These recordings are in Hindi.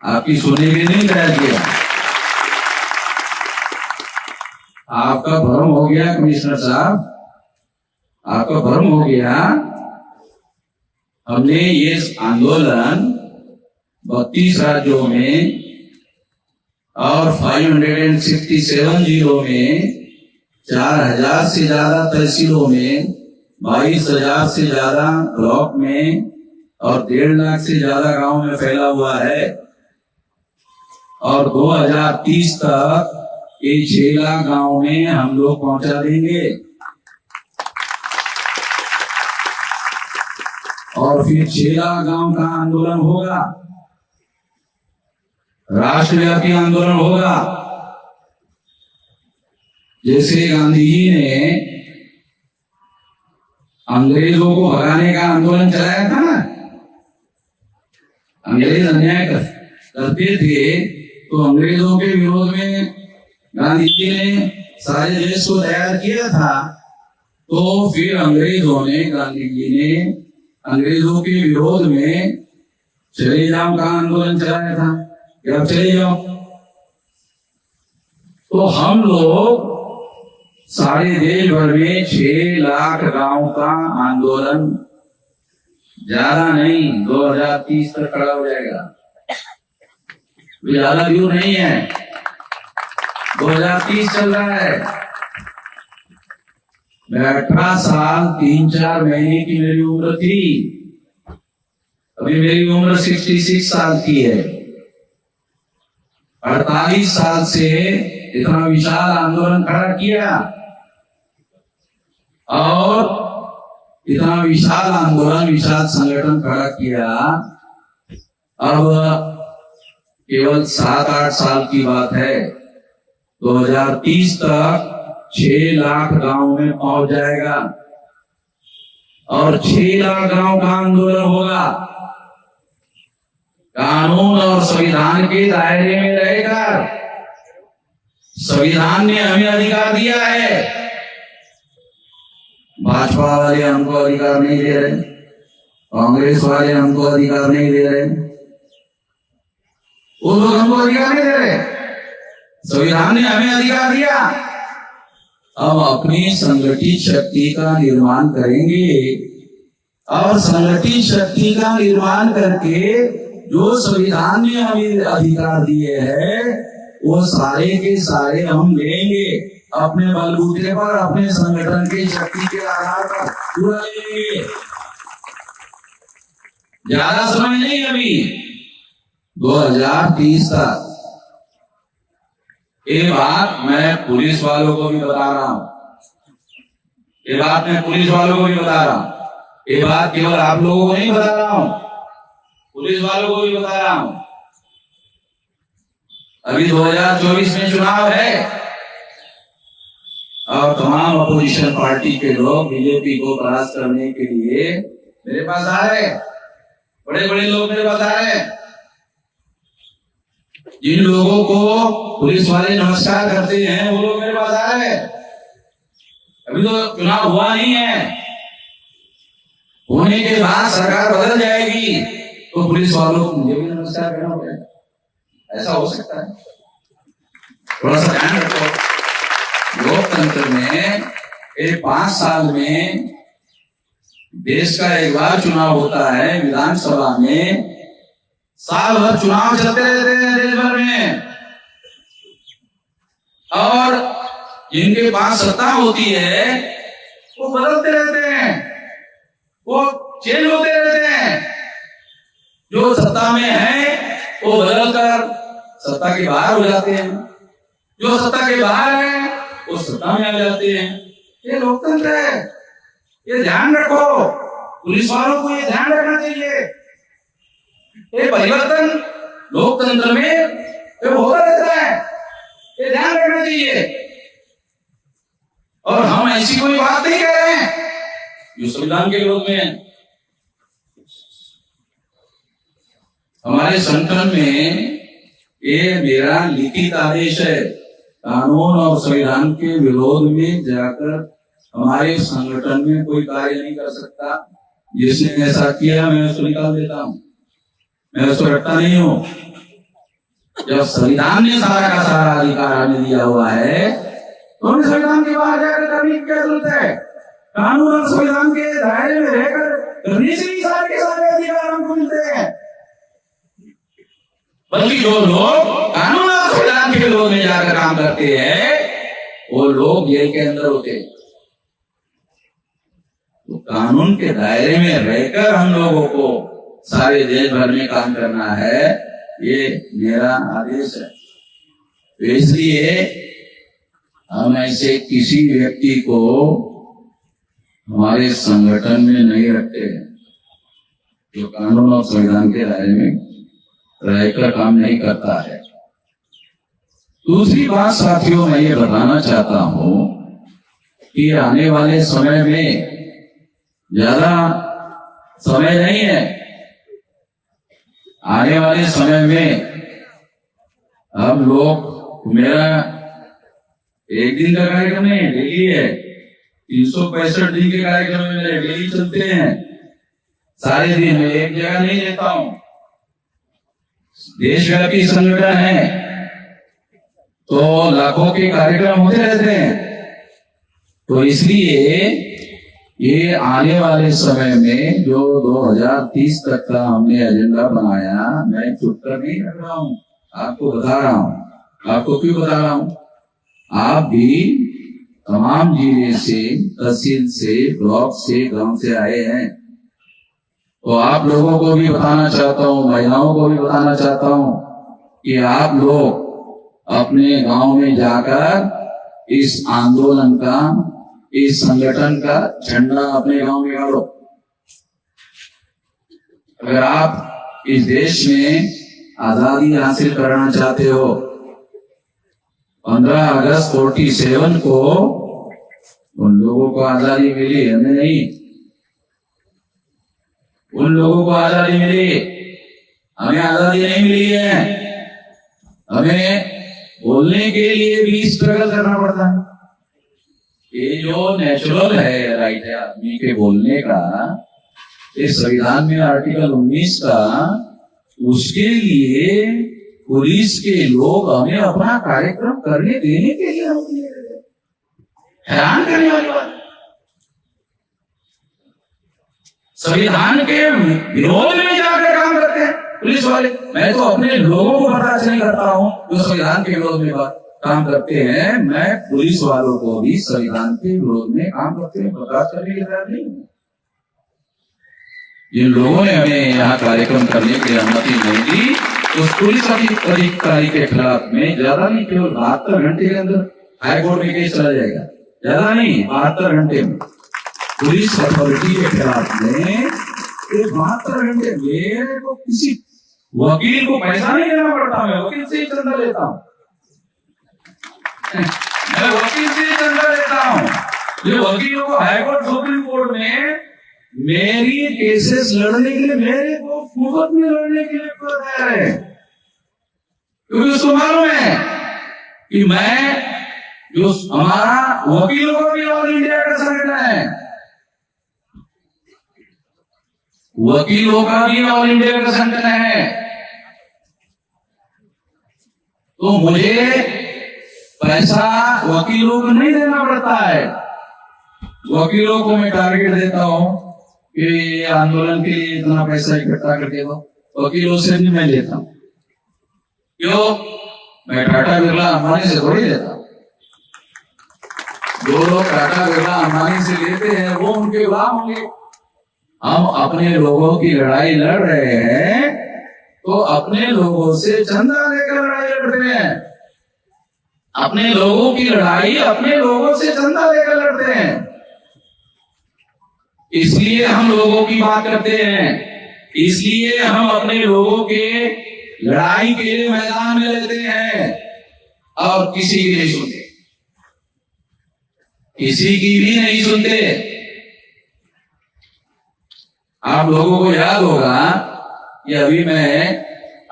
आपकी सुनी भी नहीं तैयार किया। आपका भ्रम हो गया कमिश्नर साहब, आपका भ्रम हो गया। हमने ये आंदोलन 32 राज्यों में और 567 जिलों में 4000 से ज्यादा तहसीलों में 22,000 से ज्यादा ब्लॉक में और 1.5 लाख से ज्यादा गांव में फैला हुआ है। और 2030 तक ये 6 लाख गांव में हम लोग पहुंचा देंगे। और फिर 6 लाख गांव का आंदोलन होगा, राष्ट्रव्यापी आंदोलन होगा। जैसे गांधी जी ने अंग्रेजों को भगाने का आंदोलन चलाया था ना, अंग्रेज अन्याय करते थे तो अंग्रेजों के विरोध में गांधी जी ने सारे देश को तैयार किया था। तो फिर अंग्रेजों ने, गांधी जी ने अंग्रेजों के विरोध में चले जाओ का आंदोलन चलाया था कि अब चले जाओ। तो हम लोग सारे देश भर में 6 लाख गांव का आंदोलन, ज्यादा नहीं, 2030 तक खड़ा हो जाएगा। ज्यादा दूर नहीं है, 2030 चल रहा है। मैं 18 साल 3-4 महीने की मेरी उम्र थी, अभी मेरी उम्र 66 साल की है। 48 साल से इतना विशाल आंदोलन खड़ा किया और इतना विशाल आंदोलन, विशाल संगठन खड़ा किया। अब केवल 7-8 साल की बात है, 2030 तक 6 लाख गांव में पहुंच जाएगा और 6 लाख गांव का आंदोलन होगा। कानून और संविधान के दायरे में रहेगा। संविधान ने हमें अधिकार दिया है, भाजपा वाले हमको अधिकार नहीं दे रहे, कांग्रेस वाले हमको अधिकार नहीं दे रहे, वो लोग हमको अधिकार नहीं दे रहे। संविधान ने हमें अधिकार दिया। अब अपनी संगठित शक्ति का निर्माण करेंगे और संगठित शक्ति का निर्माण करके जो संविधान ने हमें अधिकार दिए हैं वो सारे के सारे हम लेंगे, अपने बलबूते पर, अपने संगठन की शक्ति के आधार पर पूरा लेंगे। ज्यादा समय नहीं, अभी 2030 तक। ये बात मैं पुलिस वालों को भी बता रहा हूं, ये बात मैं पुलिस वालों को भी बता रहा हूं, ये बात केवल आप लोगों को नहीं बता रहा हूं, पुलिस वालों को भी बता रहा हूं। अभी 2024 में चुनाव है और तमाम अपोजिशन पार्टी के लोग बीजेपी को परास्त करने के लिए मेरे पास आ रहे हैं, बड़े बड़े लोग मेरे पास आ रहे हैं। जिन लोगों को पुलिस वाले नमस्कार करते हैं वो लोग मेरे पास आ रहे हैं। अभी तो चुनाव हुआ नहीं है, होने के बाद सरकार बदल जाएगी तो पुलिस वालों को मुझे भी नमस्कार करना पड़ेगा, ऐसा हो सकता है। थोड़ा सा ध्यान रखो। लोकतंत्र में 5 साल में देश का एक बार चुनाव होता है, विधानसभा में साल भर चुनाव चलते रहते हैं देश भर में, और जिनके पास सत्ता होती है वो बदलते रहते हैं, वो चेंज होते रहते हैं। जो सत्ता में है वो बदलकर सत्ता के बाहर हो जाते हैं, जो सत्ता के बाहर है वो सत्ता में आ जाते हैं। ये लोकतंत्र है, ये ध्यान रखो। पुलिस वालों को ये ध्यान रखना चाहिए। ये परिवर्तन लोकतंत्र में ये होता रहता है, ये ध्यान रखना चाहिए। और हम ऐसी कोई बात नहीं कह रहे हैं जो संविधान के विरोध में है। हमारे संगठन में ये मेरा लिखित आदेश है, कानून और संविधान के विरोध में जाकर हमारे संगठन में कोई कार्य नहीं कर सकता। जिसने ऐसा किया मैं उसको निकाल देता हूं, मैं उसको रखता नहीं हूं। जब संविधान ने सारा का सारा अधिकार हमें दिया हुआ है तो हमें संविधान के बाहर जाकर करने की क्या जरूरत है? कानून और संविधान के दायरे में रहकर करने से ही सारे के सारे अधिकार हमको मिलते हैं। बल्कि जो लोग कानून और संविधान के विरोध में जाकर काम करते हैं वो लोग जेल के अंदर होते हैं। तो कानून के दायरे में रहकर हम लोगों को सारे देश भर में काम करना है, ये मेरा आदेश है। तो इसलिए हम ऐसे किसी व्यक्ति को हमारे संगठन में नहीं रखते जो कानून और संविधान के दायरे में रहकर काम नहीं करता है। दूसरी बात साथियों, मैं ये बताना चाहता हूं कि आने वाले समय में ज्यादा समय नहीं है, आने वाले समय में हम लोग, मेरा एक दिन का कार्यक्रम नहीं है, डेली है, 365 दिन के कार्यक्रम में मेरे डेली चलते हैं, सारे दिन में एक जगह नहीं रहता हूं। देशव्यापी संगठन है तो लाखों के कार्यक्रम होते रहते हैं। तो इसलिए ये आने वाले समय में जो 2030 तक का हमने एजेंडा बनाया, मैं चुप कर नहीं रख रहा हूं, आपको बता रहा हूं। आपको क्यों बता रहा हूं? आप भी तमाम जिले से, तहसील से, ब्लॉक से, गांव से आए हैं, तो आप लोगों को भी बताना चाहता हूं, महिलाओं को भी बताना चाहता हूं कि आप लोग अपने गांव में जाकर इस आंदोलन का, इस संगठन का झंडा अपने गांव में गाड़ो। अगर आप इस देश में आजादी हासिल करना चाहते हो, 15 अगस्त 47 को उन लोगों को आजादी मिली, हमें नहीं। उन लोगों को आजादी मिली, हमें आजादी नहीं मिली है। हमें बोलने के लिए भी स्ट्रगल करना पड़ता है। ये जो नेचुरल है, राइट है आदमी के बोलने का, इस संविधान में आर्टिकल 19 का, उसके लिए पुलिस के लोग हमें अपना कार्यक्रम करने देने के लिए हैरान करने वाली बात। संविधान के विरोध में जाकर काम करते हैं पुलिस वाले। मैं तो अपने लोगों को बर्दाश्त नहीं करता हूं जो संविधान के विरोध में काम करते हैं। मैं पुलिस वालों को भी संविधान के विरोध में काम करते हैं बर्दाश्त करने के तैयार नहीं हूं। जिन लोगों ने हमें यहाँ कार्यक्रम करने की अनुमति नहीं दी, उस पुलिस अधिकारी के खिलाफ में ज्यादा नहीं, केवल 72 घंटे के अंदर हाईकोर्ट में केस चला जाएगा। ज्यादा नहीं, 72 घंटे में पुलिस अथॉरिटी के खिलाफ में 72 घंटे। मेरे को किसी वकील को पैसा नहीं देना पड़ता, मैं वकील से ही चंदा लेता हूँ। मैं वकील से ही चंदा लेता हूँ। जो वकीलों को हाईकोर्ट, सुप्रीम कोर्ट में मेरी केसेस लड़ने के लिए, मेरे को मुफ्त में लड़ने के लिए तैयार है, क्योंकि उसको मालूम है कि मैं, जो हमारा वकीलों का भी ऑल इंडिया का संगठन है, वकीलों का भी ऑल इंडिया का संगठन है, तो मुझे पैसा वकीलों को नहीं देना पड़ता है। वकीलों को मैं टारगेट देता हूं कि आंदोलन के लिए इतना पैसा इकट्ठा करके दो, वकीलों से भी मैं लेता हूं। क्यों? मैं टाटा बिरला अंबानी से थोड़ी लेता हूं। जो लोग टाटा बिरला अंबानी से लेते हैं वो उनके गुलाम होंगे। हम अपने लोगों की लड़ाई लड़ रहे हैं तो अपने लोगों से चंदा लेकर लड़ाई लड़ते हैं। अपने लोगों की लड़ाई अपने लोगों से चंदा लेकर लड़ते हैं। इसलिए हम लोगों की बात करते हैं, इसलिए हम अपने लोगों के लड़ाई के लिए मैदान में रहते हैं और किसी की नहीं सुनते, किसी की भी नहीं सुनते। आप लोगों को याद होगा कि अभी मैं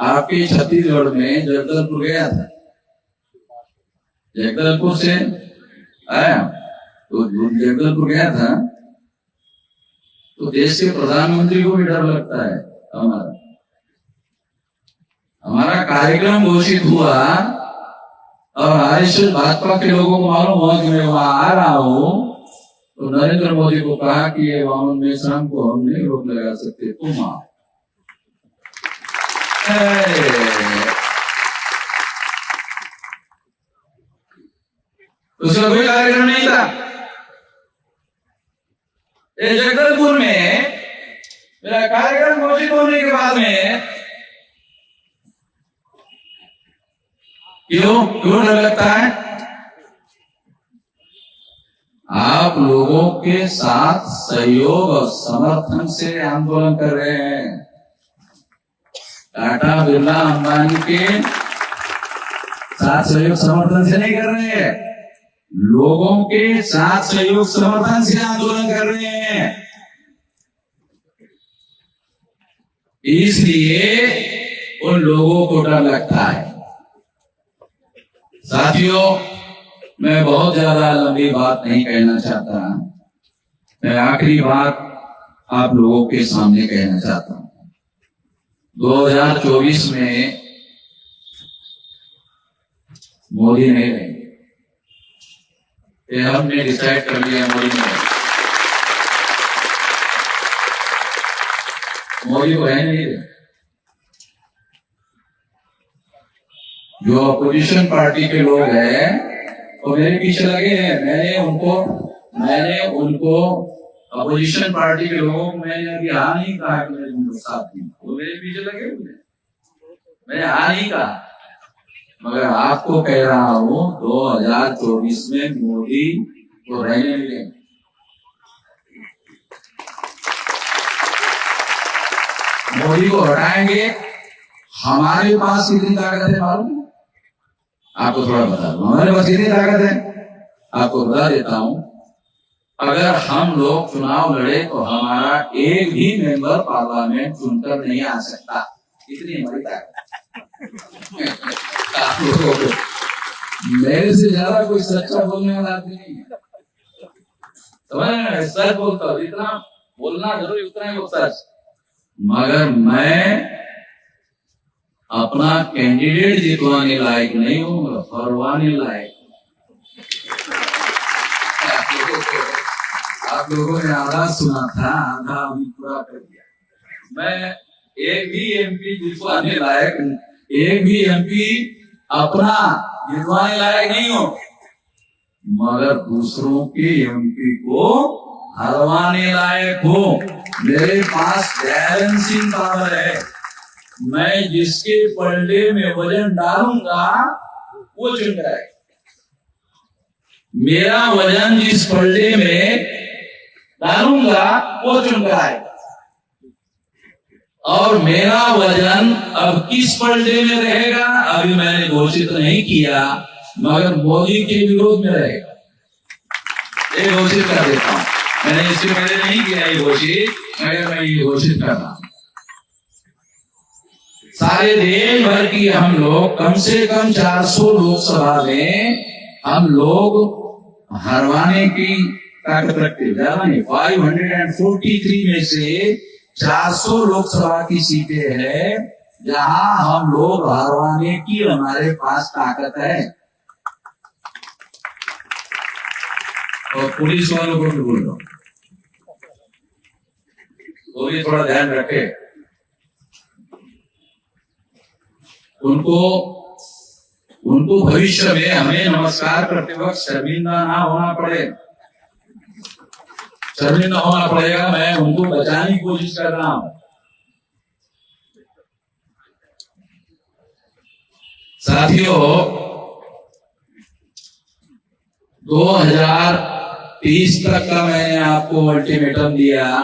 आपके छत्तीसगढ़ में जगदलपुर गया था। जगदलपुर से आया तो जगदलपुर गया था तो देश के प्रधानमंत्री को भी डर लगता है। हमारा कार्यक्रम घोषित हुआ और आरएसएस भाजपा के लोगों को मालूम हुआ कि मैं वहां आ रहा हूं, तो नरेंद्र मोदी को कहा कि ये वामन मेश्राम को हम नहीं रोक लगा सकते, तुम आओ। उसका कोई कार्यक्रम नहीं था। जगदलपुर में मेरा कार्यक्रम घोषित होने के बाद में क्यों डर लगता है? आप लोगों के साथ सहयोग और समर्थन से आंदोलन कर रहे हैं। टाटा बिरला अंबानी के साथ सहयोग समर्थन से नहीं कर रहे हैं, लोगों के साथ सहयोग समर्थन से आंदोलन कर रहे हैं। इसलिए उन लोगों को डर लगता है। साथियों, मैं बहुत ज्यादा लंबी बात नहीं कहना चाहता, मैं आखिरी बात आप लोगों के सामने कहना चाहता हूं। 2024 में मोदी नहीं रहेंगे, ये हमने डिसाइड कर लिया। मोदी को रहने नहीं दे। जो अपोजिशन पार्टी के लोग हैं वो मेरे पीछे लगे हैं। मैंने उनको अपोजिशन पार्टी के लोगों को मैंने अभी हाँ नहीं कहा कि मैं उनको साथ दूं, वो मेरे पीछे लगे हुए। मैंने हाँ नहीं कहा, मगर आपको कह रहा हूं 2024 में मोदी को रहने मिलेंगे। मोदी को हटाएंगे। हमारे पास कितनी ताकत है मालूम? आपको थोड़ा बता दूं, हमारे पास कितनी ताकत है आपको बता देता हूं। अगर हम लोग चुनाव लड़े तो हमारा एक भी मेंबर पार्लियामेंट चुनकर नहीं आ सकता, इतनी हमारी ताकत। आप लोगों को मेरे से ज्यादा कोई सच्चा बोलने वाला आदमी नहीं है। समझ, सच बोलता हूं, जितना बोलना जरूरी उतना ही बोलता है। मगर मैं अपना कैंडिडेट जितवाने लायक नहीं हूं, हरवाने लायक। आप लोगों ने आधा सुना था, आधा अभी पूरा कर दिया। मैं एक भी एमपी जितवाने लायक, एक भी एमपी अपना जितवाने लायक नहीं हूं, मगर दूसरों के एमपी को हरवाने लायक हूं। मेरे पास बैलेंसिंग पावर है। मैं जिसके पलड़े में वजन डालूंगा वो चुन कराएगा। मेरा वजन जिस पलड़े में डालूंगा वो चुन कराएगा। और मेरा वजन अब किस पलड़े में रहेगा अभी मैंने घोषित नहीं किया, मगर मोदी के विरोध में रहेगा। ये घोषित कर देता हूं, मैंने इससे पहले नहीं किया ये घोषित, मगर मैं ये घोषित कर रहा हूं। सारे देश भर की हम लोग कम से कम 400 लोकसभा में हम लोग हरवाने की ताकत रखते हैं। ज्यादा नहीं, 543 में से 400 लोकसभा की सीटें हैं जहां हम लोग हरवाने की हमारे पास ताकत है। और पुलिस वालों को भी बोल रहा हूं, वो भी थोड़ा ध्यान रखे। उनको भविष्य में हमें नमस्कार करते वक्त शर्मिंदा ना होना पड़े, शर्मिंदा होना पड़ेगा। मैं उनको बचाने की कोशिश कर रहा हूं। साथियों, 2030 तक का मैंने आपको अल्टीमेटम दिया,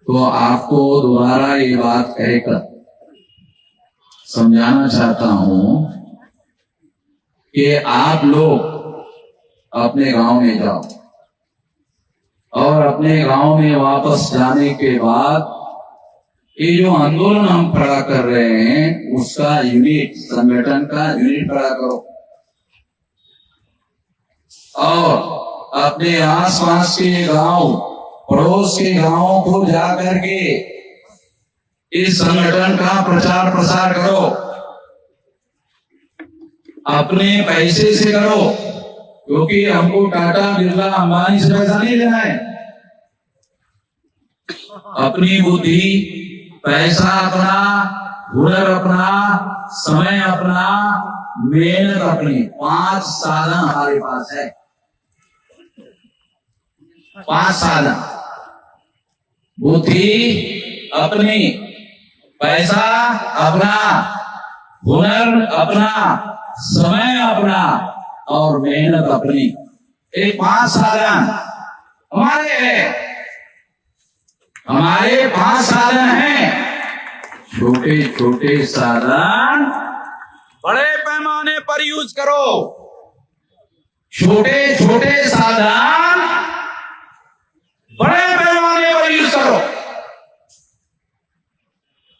तो आपको दोबारा ये बात कहकर समझाना चाहता हूं कि आप लोग अपने गांव में जाओ और अपने गांव में वापस जाने के बाद ये जो आंदोलन हम खड़ा कर रहे हैं उसका यूनिट, संगठन का यूनिट खड़ा करो और अपने आसपास के गांव, पड़ोस के गांवों को जाकर के इस संगठन का प्रचार प्रसार करो। अपने पैसे से करो, क्योंकि हमको टाटा बिरला अंबानी से पैसा नहीं लेना है। अपनी बुद्धि, पैसा अपना, हुनर अपना, समय अपना, मेहनत अपनी, 5 साधन हमारे पास है। 5 साधन, बुद्धि अपनी, पैसा अपना, हुनर अपना, समय अपना और मेहनत अपनी। ये 5 साधन हमारे हैं। हमारे 5 साधन हैं। छोटे छोटे साधन बड़े पैमाने पर यूज करो। छोटे छोटे साधन बड़े पैमाने पर यूज करो।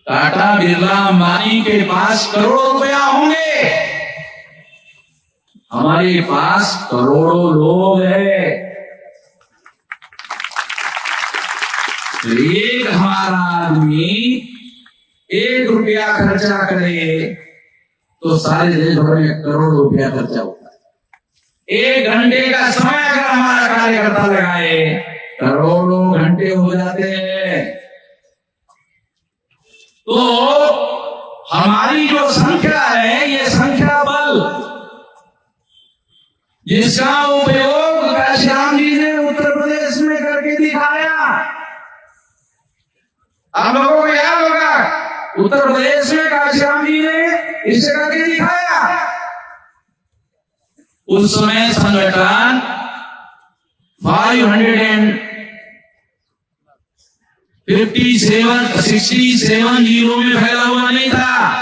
टाटा बिरला अंबानी के पास करोड़ों रुपया होंगे, हमारे पास करोड़ों लोग हैं। एक हमारा आदमी 1 रुपया खर्चा करे तो सारे देश भर में करोड़ रुपया खर्चा होता है। 1 घंटे का समय अगर हमारा कार्यकर्ता लगाए, करोड़ों घंटे हो जाते हैं। तो हमारी जो संख्या है, ये संख्या बल, जिसका उपयोग काशीराम जी ने उत्तर प्रदेश में करके दिखाया। आप लोगों को याद होगा, उत्तर प्रदेश में काशीराम जी ने इसे करके दिखाया। उस समय संगठन 567 जिलों में फैला हुआ नहीं था।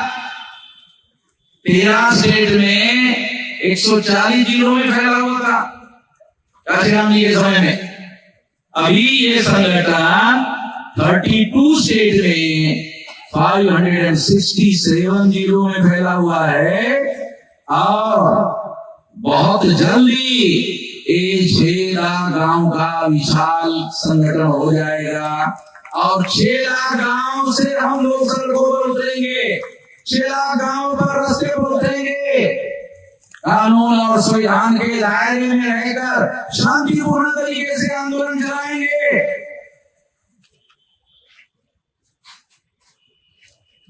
13 स्टेट में 140 जिलों में फैला हुआ था काशीराम जी के समय में। अभी ये संगठन 32 स्टेट में 567 जिलों में फैला हुआ है और बहुत जल्दी ये 6 लाख गांव का विशाल संगठन हो जाएगा और 6 लाख गांव से हम लोग सड़कों पर उतरेंगे, 6 लाख गांव पर रास्ते पर उतरेंगे, कानून और संविधान के दायरे में रहकर शांतिपूर्ण तरीके से आंदोलन चलाएंगे।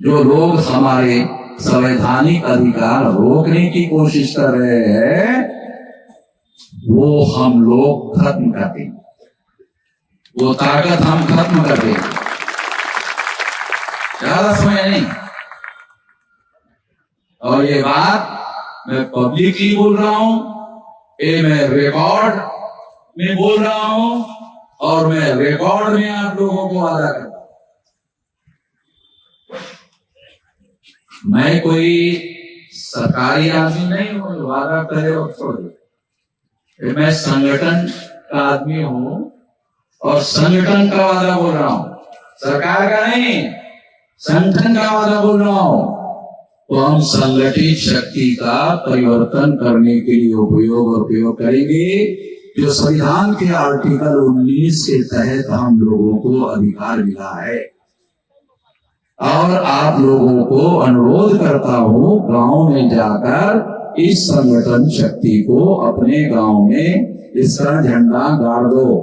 जो लोग हमारे संवैधानिक अधिकार रोकने की कोशिश कर रहे हैं, वो हम लोग खत्म कर देंगे, वो ताकत हम खत्म कर देंगे। ज्यादा समय नहीं। और ये बात मैं पब्लिकली बोल रहा हूं, ये मैं रिकॉर्ड में बोल रहा हूं और मैं रिकॉर्ड में आप लोगों को वादा करता हूं। मैं कोई सरकारी आदमी नहीं हूं, वादा करे और छोड़ दे। मैं संगठन का आदमी हूं और संगठन का वादा बोल रहा हूं, सरकार का नहीं, संगठन का वादा बोल रहा हूं। तो हम संगठित शक्ति का परिवर्तन करने के लिए उपयोग करेंगे, जो संविधान के आर्टिकल 19 के तहत हम लोगों को अधिकार मिला है। और आप लोगों को अनुरोध करता हूं, गांव में जाकर इस संगठन शक्ति को अपने गांव में इसका झंडा गाड़ दो,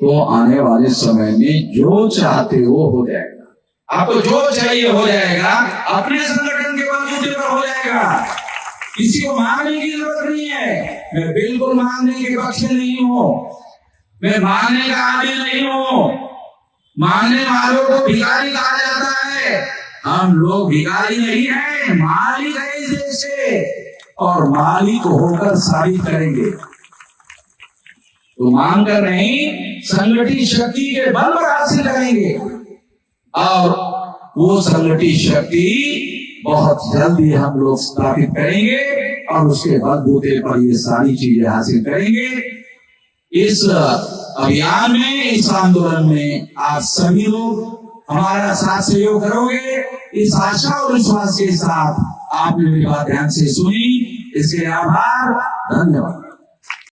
तो आने वाले समय में जो चाहते हो जाएगा। आपको जो चाहिए हो जाएगा, अपने संगठन के बलबूते पर हो जाएगा। किसी को मांगने की जरूरत नहीं है। मैं बिल्कुल मांगने के पक्ष में नहीं हूं, मैं मांगने का आदमी नहीं हूं। मांगने वालों को भिखारी कहा जाता है। हम लोग भिखारी नहीं हैं, मालिक है इस देश से और मालिक होकर साबित करेंगे। तो मांग कर नहीं, संगठित शक्ति के बल पर हासिल करेंगे और वो संगठित शक्ति बहुत जल्दी हम लोग स्थापित करेंगे और उसके बलबूते पर ये सारी चीजें हासिल करेंगे। इस अभियान में, इस आंदोलन में आप सभी लोग हमारा साथ सहयोग करोगे, इस आशा और विश्वास के साथ आपने मेरी बात ध्यान से सुनी, इसके आभार, धन्यवाद।